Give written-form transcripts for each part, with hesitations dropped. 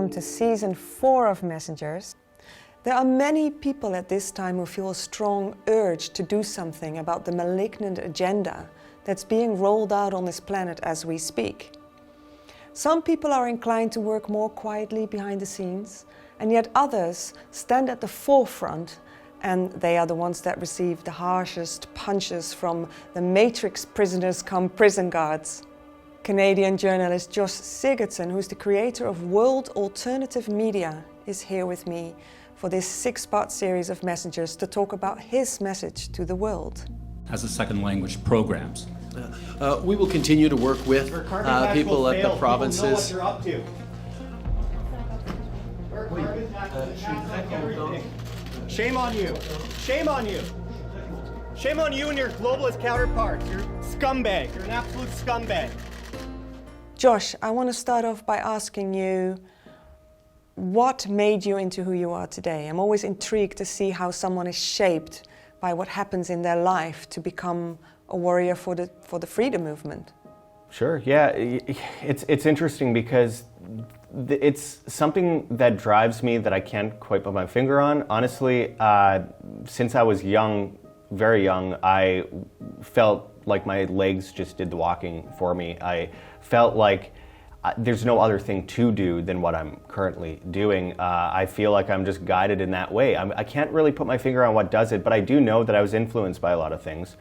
welcome to Season 4 of Messengers. There are many people at this time who feel a strong urge to do something about the malignant agenda that's being rolled out on this planet as we speak. Some people are inclined to work more quietly behind the scenes, and yet others stand at the forefront, and they are the ones that receive the harshest punches from the Matrix prisoners come prison guards. Canadian journalist Josh Sigurdson, who's the creator of World Alternative Media, is here with me for this 6-part series of Messengers to talk about his message to the world. As a second language programs. We will continue to work with people at the provinces. People know what you're up to. Shame on you. Shame on you. Shame on you and your globalist counterparts. You're scumbag. You're an absolute scumbag. Josh, I want to start off by asking you, what made you into who you are today? I'm always intrigued to see how someone is shaped by what happens in their life to become a warrior for the freedom movement. Sure, yeah. It's interesting because it's something that drives me that I can't quite put my finger on. Honestly, since I was young, very young, I felt like my legs just did the walking for me. I felt like there's no other thing to do than what I'm currently doing. I feel like I'm just guided in that way. I can't really put my finger on what does it, but I do know that I was influenced by a lot of things.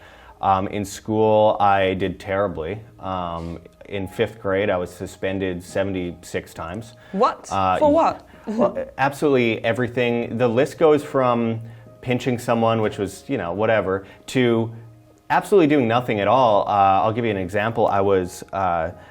In school, I did terribly. In 5th grade, I was suspended 76 times. What? For what? Well, absolutely everything. The list goes from pinching someone, which was, whatever, to absolutely doing nothing at all. I'll give you an example. I was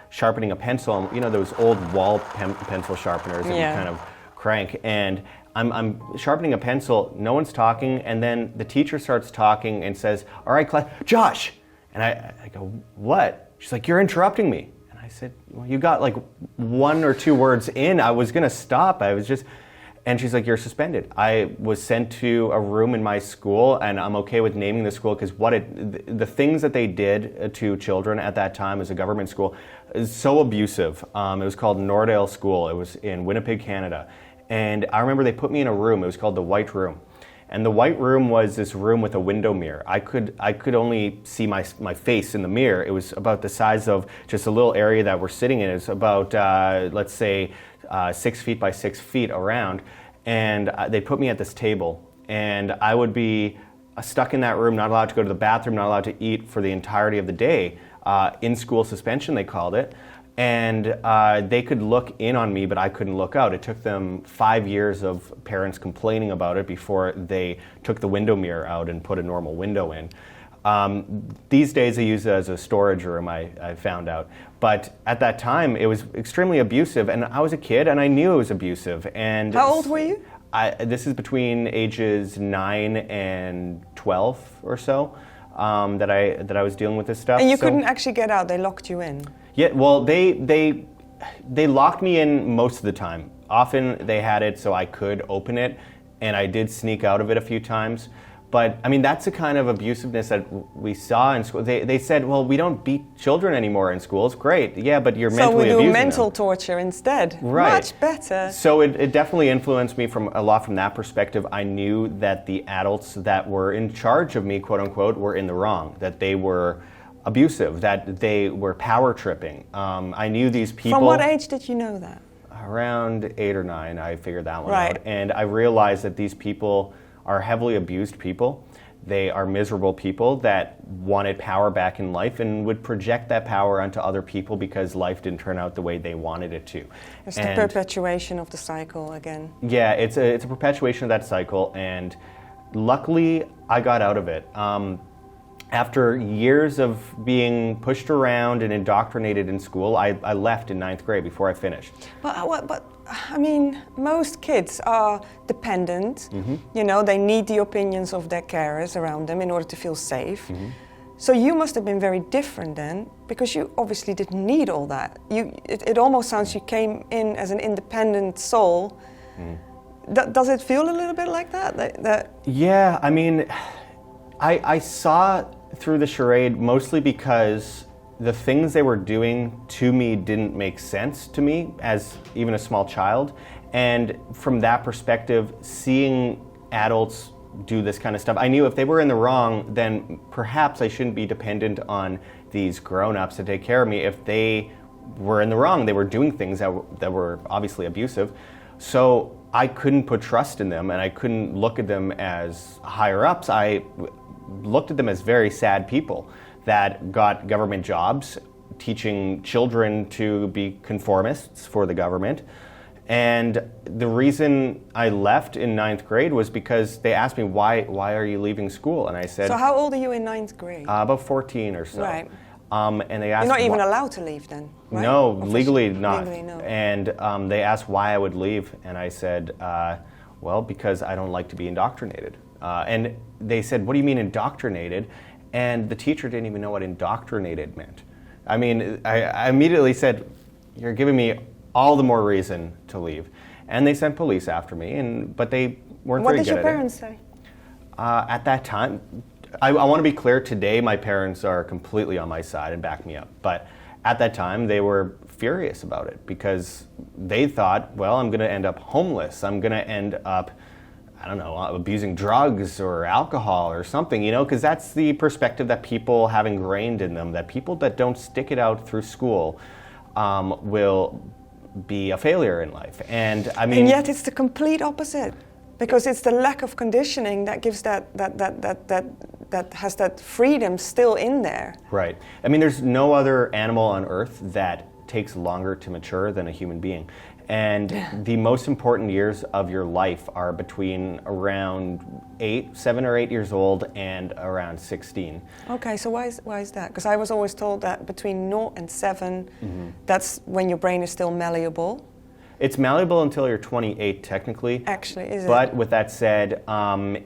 sharpening a pencil, those old wall pencil sharpeners that you kind of crank, and I'm sharpening a pencil, no one's talking, and then the teacher starts talking and says, "All right, class, Josh!" And I go, "What?" She's like, "You're interrupting me." And I said, "Well, you got like 1 or 2 words in, I was gonna stop, and she's like, "You're suspended." I was sent to a room in my school, and I'm okay with naming the school because the things that they did to children at that time as a government school is so abusive. It was called Nordale School. It was in Winnipeg, Canada. And I remember they put me in a room. It was called the White Room. And the White Room was this room with a window mirror. I could only see my face in the mirror. It was about the size of just a little area that we're sitting in. It's about, let's say, 6 feet by 6 feet around. And they put me at this table. And I would be stuck in that room, not allowed to go to the bathroom, not allowed to eat for the entirety of the day. In-school suspension, they called it. And they could look in on me, but I couldn't look out. It took them 5 years of parents complaining about it before they took the window mirror out and put a normal window in. These days they use it as a storage room, I found out. But at that time, it was extremely abusive, and I was a kid, and I knew it was abusive. And how old were you? This is between ages 9 and 12 or so that I was dealing with this stuff. And you couldn't actually get out, they locked you in? Yeah, well, they locked me in most of the time. Often they had it so I could open it, and I did sneak out of it a few times. But, that's the kind of abusiveness that we saw in school. They said, well, we don't beat children anymore in schools. Great, yeah, but you're mentally abusing them. So we do mental torture instead. Right. Much better. So it definitely influenced me a lot from that perspective. I knew that the adults that were in charge of me, quote unquote, were in the wrong, that they were abusive, that they were power tripping. I knew these people. From what age did you know that? Around 8 or 9, I figured that one out. And I realized that these people are heavily abused people. They are miserable people that wanted power back in life and would project that power onto other people because life didn't turn out the way they wanted it to. It's the perpetuation of the cycle again. Yeah, it's a perpetuation of that cycle, and luckily I got out of it. After years of being pushed around and indoctrinated in school, I left in 9th grade before I finished. But most kids are dependent. Mm-hmm. They need the opinions of their carers around them in order to feel safe. Mm-hmm. So you must have been very different then, because you obviously didn't need all that. It almost sounds you came in as an independent soul. Mm. Does it feel a little bit like that? Yeah, I saw through the charade mostly because the things they were doing to me didn't make sense to me as even a small child. And from that perspective, seeing adults do this kind of stuff, I knew if they were in the wrong, then perhaps I shouldn't be dependent on these grown-ups to take care of me. If they were in the wrong, they were doing things that were obviously abusive. So I couldn't put trust in them, and I couldn't look at them as higher ups. I looked at them as very sad people that got government jobs, teaching children to be conformists for the government. And the reason I left in 9th grade was because they asked me, why are you leaving school? And I said... So how old are you in 9th grade? About 14 or so. Right. And they asked... You're not even allowed to leave then, right? No, legally not. Legally, no. And they asked why I would leave, and I said, well, because I don't like to be indoctrinated. And they said, what do you mean indoctrinated? And the teacher didn't even know what indoctrinated meant. I mean, I immediately said, you're giving me all the more reason to leave. And they sent police after me, but they weren't very good at it. What did your parents say? At that time, I want to be clear, today my parents are completely on my side and back me up. But at that time, they were furious about it because they thought, well, I'm going to end up homeless. I'm going to end up, I don't know, abusing drugs or alcohol or something, because that's the perspective that people have ingrained in them, that people that don't stick it out through school will be a failure in life. And I mean... And yet it's the complete opposite, because it's the lack of conditioning that gives that has that freedom still in there. Right. I mean, there's no other animal on Earth that takes longer to mature than a human being. And the most important years of your life are between around 7 or 8 years old and around 16. Okay, so why is that? Because I was always told that between 0 and 7, that's when your brain is still malleable. It's malleable until you're 28, technically. Actually, is it? But with that said,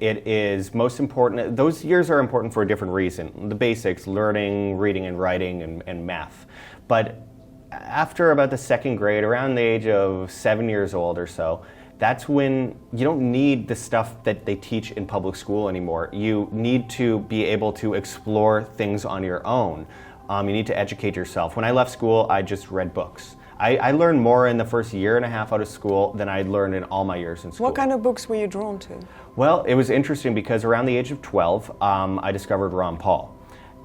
it is most important. Those years are important for a different reason. The basics, learning, reading and writing, and math. But after about the 2nd grade, around the age of 7 years old or so, that's when you don't need the stuff that they teach in public school anymore. You need to be able to explore things on your own. You need to educate yourself. When I left school, I just read books. I learned more in the first year and a half out of school than I'd learned in all my years in school. What kind of books were you drawn to? Well, it was interesting because around the age of 12, I discovered Ron Paul.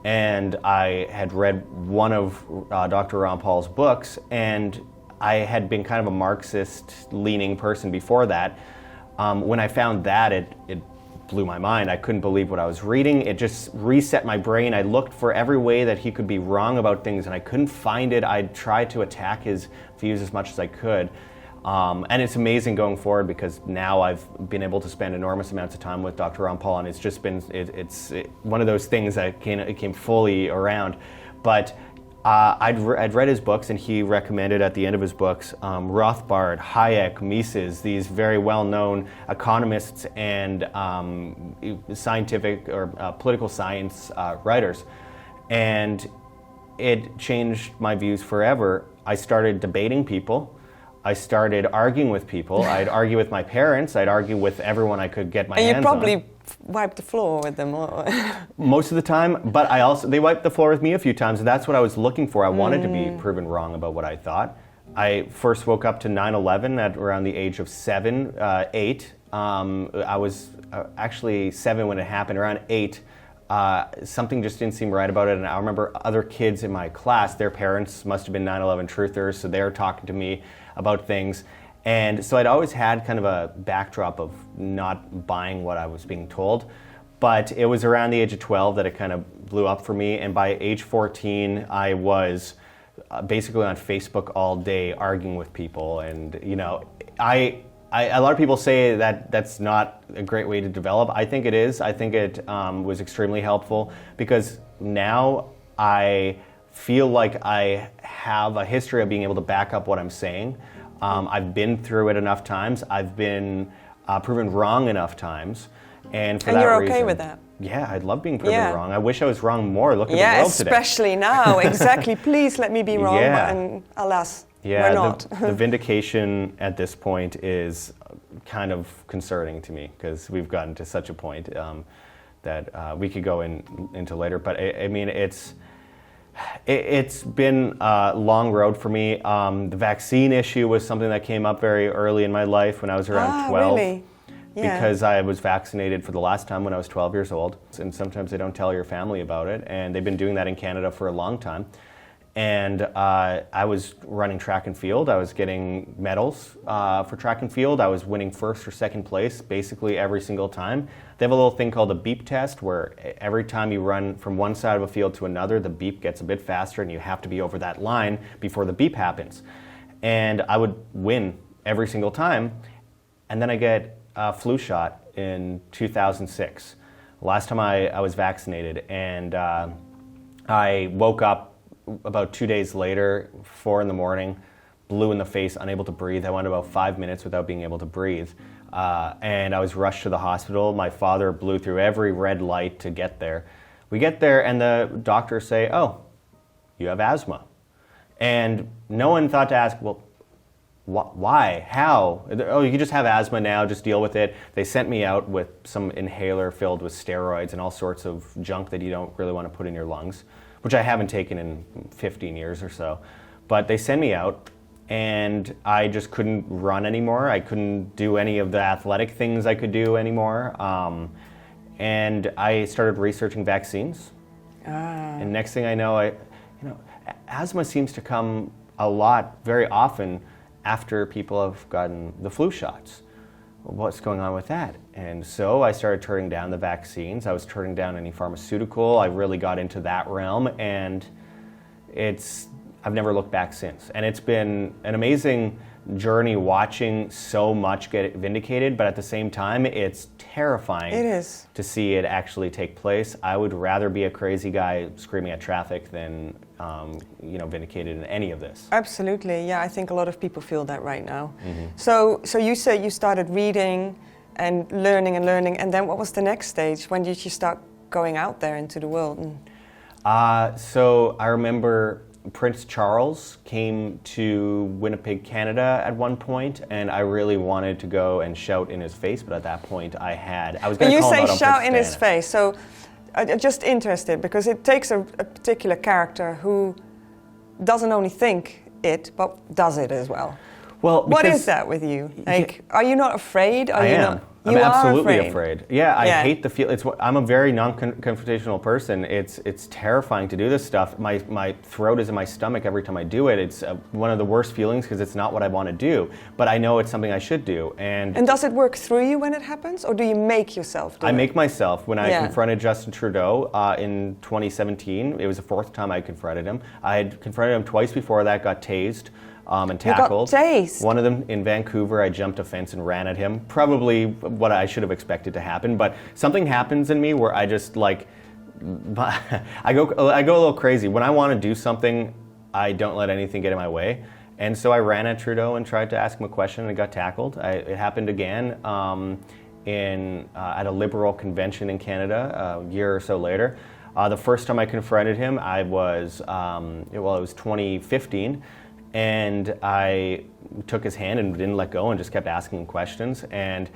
And I had read one of Dr. Ron Paul's books, and I had been kind of a Marxist-leaning person before that. When I found that, it blew my mind. I couldn't believe what I was reading. It just reset my brain. I looked for every way that he could be wrong about things, and I couldn't find it. I tried to attack his views as much as I could. And it's amazing going forward because now I've been able to spend enormous amounts of time with Dr. Ron Paul, and it's just been, it's one of those things that came fully around. But I'd read his books, and he recommended at the end of his books Rothbard, Hayek, Mises, these very well-known economists and scientific or political science writers. And it changed my views forever. I started debating people. I started arguing with people. I'd argue with my parents. I'd argue with everyone I could get my hands on. And you probably wiped the floor with them. Most of the time, but they wiped the floor with me a few times, and that's what I was looking for. I wanted to be proven wrong about what I thought. I first woke up to 9/11 at around the age of 7, 8. I was actually 7 when it happened. Around 8, something just didn't seem right about it, and I remember other kids in my class, their parents must have been 9/11 truthers, so they were talking to me about things. And so I'd always had kind of a backdrop of not buying what I was being told. But it was around the age of 12 that it kind of blew up for me. And by age 14, I was basically on Facebook all day arguing with people. And, a lot of people say that that's not a great way to develop. I think it is. I think it was extremely helpful because now I feel like I have a history of being able to back up what I'm saying. I've been through it enough times. I've been proven wrong enough times. And for that you're reason, okay with that? Yeah, I love being proven wrong. I wish I was wrong more. Look at the world today. Yeah, especially now. Exactly. Please let me be wrong. Yeah. And alas, we're not. The vindication at this point is kind of concerning to me because we've gotten to such a point that we could go into later. But I mean, It's been a long road for me. The vaccine issue was something that came up very early in my life when I was around 12. Really? Yeah. Because I was vaccinated for the last time when I was 12 years old. And sometimes they don't tell your family about it. And they've been doing that in Canada for a long time. And I was running track and field. I was getting medals for track and field. I was winning first or second place basically every single time. They have a little thing called a beep test where every time you run from one side of a field to another, the beep gets a bit faster and you have to be over that line before the beep happens. And I would win every single time. And then I get a flu shot in 2006. Last time I was vaccinated, and I woke up about 2 days later, 4 in the morning, blue in the face, unable to breathe. I went about 5 minutes without being able to breathe. And I was rushed to the hospital. My father blew through every red light to get there. We get there and the doctors say, oh, you have asthma. And no one thought to ask, well, why? How? Oh, you just have asthma now, just deal with it. They sent me out with some inhaler filled with steroids and all sorts of junk that you don't really want to put in your lungs, which I haven't taken in 15 years or so. But they sent me out, and I just couldn't run anymore. I couldn't do any of the athletic things I could do anymore. And I started researching vaccines. And next thing I know, asthma seems to come a lot, very often, after people have gotten the flu shots. What's going on with that? And so I started turning down the vaccines. I was turning down any pharmaceutical. I really got into that realm, and I've never looked back since. And it's been an amazing journey watching so much get vindicated, but at the same time, it's terrifying. It is. To see it actually take place. I would rather be a crazy guy screaming at traffic than vindicated in any of this. Absolutely, yeah. I think a lot of people feel that right now. Mm-hmm. So you said you started reading and learning, and then what was the next stage? When did you start going out there into the world? So I remember Prince Charles came to Winnipeg, Canada at one point, and I really wanted to go and shout in his face, but at that point I was going to call him out on When you say shout in his Spanish. face, so I'm just interested, because it takes a particular character who doesn't only think it, but does it as well. Well, what is that with you? Like, are you not afraid? I am. I'm absolutely afraid. Yeah, I hate the feel. I'm a very non-confrontational person. It's terrifying to do this stuff. My throat is in my stomach every time I do it. It's one of the worst feelings because it's not what I want to do. But I know it's something I should do. And does it work through you when it happens, or do you make yourself do it? I make myself. When I confronted Justin Trudeau in 2017, it was the fourth time I confronted him. I had confronted him twice before that, got tased. And tackled. You got tased. One of them in Vancouver, I jumped a fence and ran at him. Probably what I should have expected to happen, but something happens in me where I just I go a little crazy. When I want to do something, I don't let anything get in my way. And so I ran at Trudeau and tried to ask him a question and got tackled. It happened again at a Liberal convention in Canada a year or so later. The first time I confronted him, it was 2015. And I took his hand and didn't let go and just kept asking him questions. And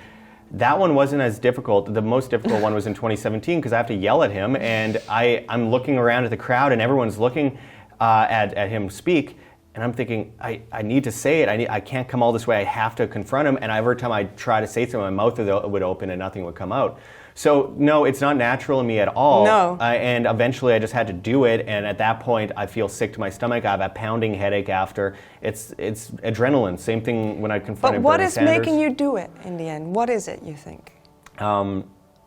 that one wasn't as difficult. The most difficult one was in 2017 because I have to yell at him. And I'm looking around at the crowd and everyone's looking at him speak. And I'm thinking, I need to say it. I can't come all this way. I have to confront him. And every time I try to say something, my mouth would open and nothing would come out. So no, it's not natural in me at all. No. And eventually I just had to do it. And at that point, I feel sick to my stomach. I have a pounding headache after. It's adrenaline. Same thing when I confronted Bernie Sanders. But what is making you do it in the end? What is it, you think?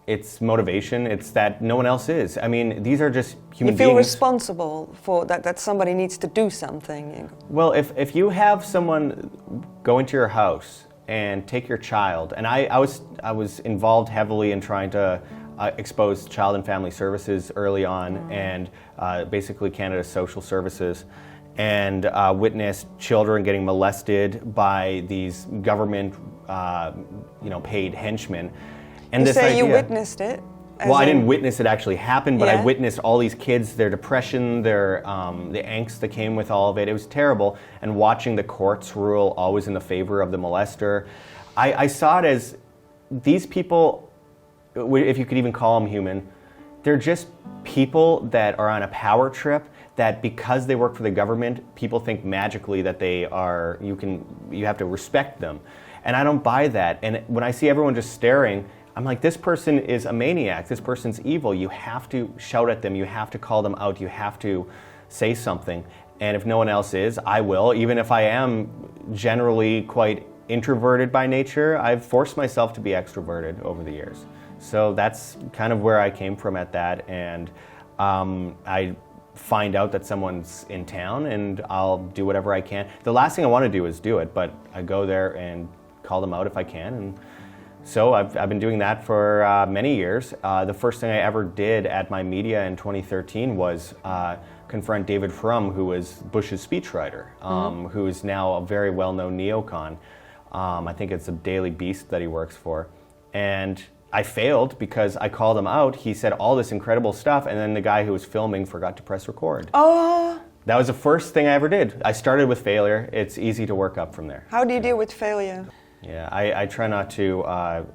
It's motivation. It's that no one else is. I mean, these are just human beings. You feel responsible for that somebody needs to do something. Well, if you have someone go into your house and take your child, and I was involved heavily in trying to expose Child and Family Services early on, and basically Canada's social services, and witnessed children getting molested by these government, paid henchmen. And you say you witnessed it? Well, I didn't witness it actually happen, but I witnessed all these kids, their depression, their the angst that came with all of it. It was terrible. And watching the courts rule always in the favor of the molester, I saw it as these people, if you could even call them human, they're just people that are on a power trip, that because they work for the government, people think magically that they are, you have to respect them. And I don't buy that. And when I see everyone just staring, I'm like, this person is a maniac, this person's evil. You have to shout at them, you have to call them out, you have to say something. And if no one else is, I will. Even if I am generally quite introverted by nature, I've forced myself to be extroverted over the years. So that's kind of where I came from at that. And I find out that someone's in town and I'll do whatever I can. The last thing I want to do is do it, but I go there and call them out if I can. And so I've been doing that for many years. The first thing I ever did at my media in 2013 was confront David Frum, who was Bush's speechwriter, who is now a very well-known neocon. I think it's a Daily Beast that he works for. And I failed because I called him out. He said all this incredible stuff, and then the guy who was filming forgot to press record. Oh! That was the first thing I ever did. I started with failure. It's easy to work up from there. How do you deal with failure? Yeah, I try not to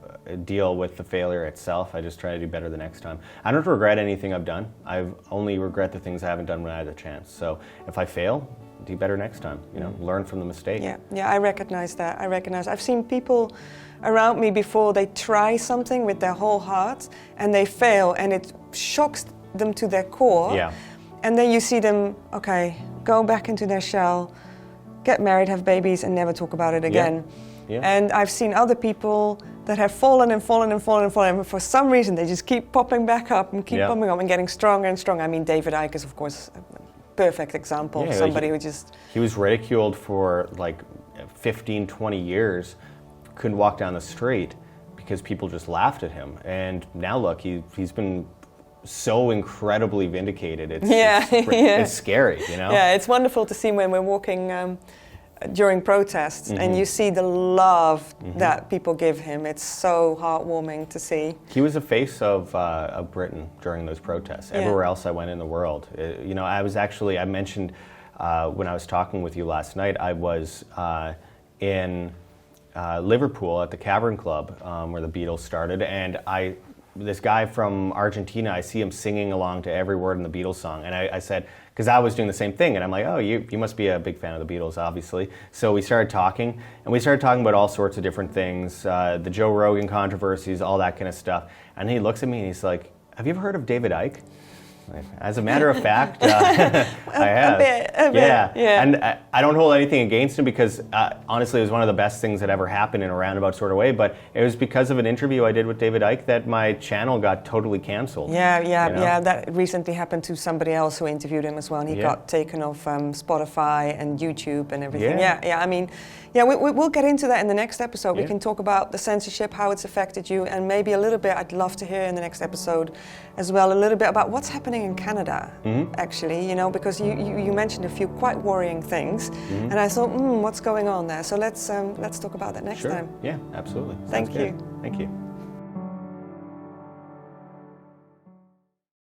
deal with the failure itself. I just try to do better the next time. I don't regret anything I've done. I only regret the things I haven't done when I had the chance. So if I fail, do better next time. Learn from the mistake. Yeah, I recognize that. I've seen people around me before, they try something with their whole heart and they fail and it shocks them to their core. Yeah. And then you see them, go back into their shell, get married, have babies, and never talk about it again. Yeah. And I've seen other people that have fallen and fallen and fallen and fallen, and for some reason they just keep popping back up and keep popping up and getting stronger and stronger. I mean, David Icke is, of course, a perfect example of somebody who just... He was ridiculed for like 15, 20 years, couldn't walk down the street because people just laughed at him. And now look, he's been so incredibly vindicated. It's scary, Yeah, it's wonderful to see when we're walking during protests and you see the love that people give him. It's so heartwarming to see. He was the face of Britain during those protests. Everywhere else I went in the world. I mentioned when I was talking with you last night, I was in Liverpool at the Cavern Club where the Beatles started, and this guy from Argentina, I see him singing along to every word in the Beatles song, and I said, because I was doing the same thing, and I'm like, oh, you must be a big fan of the Beatles, obviously. So we started talking about all sorts of different things, the Joe Rogan controversies, all that kind of stuff, and he looks at me and he's like, have you ever heard of David Icke? As a matter of fact, I have. A bit. Yeah. And I don't hold anything against him because honestly, it was one of the best things that ever happened in a roundabout sort of way. But it was because of an interview I did with David Icke that my channel got totally canceled. Yeah. That recently happened to somebody else who interviewed him as well, and he got taken off Spotify and YouTube and everything. Yeah. I mean, we'll get into that in the next episode. We can talk about the censorship, how it's affected you, and maybe a little bit, I'd love to hear in the next episode as well, a little bit about what's happening in Canada, actually, because you mentioned a few quite worrying things, and I thought, what's going on there? So let's talk about that next time. Yeah, absolutely. Thank you. Thank you.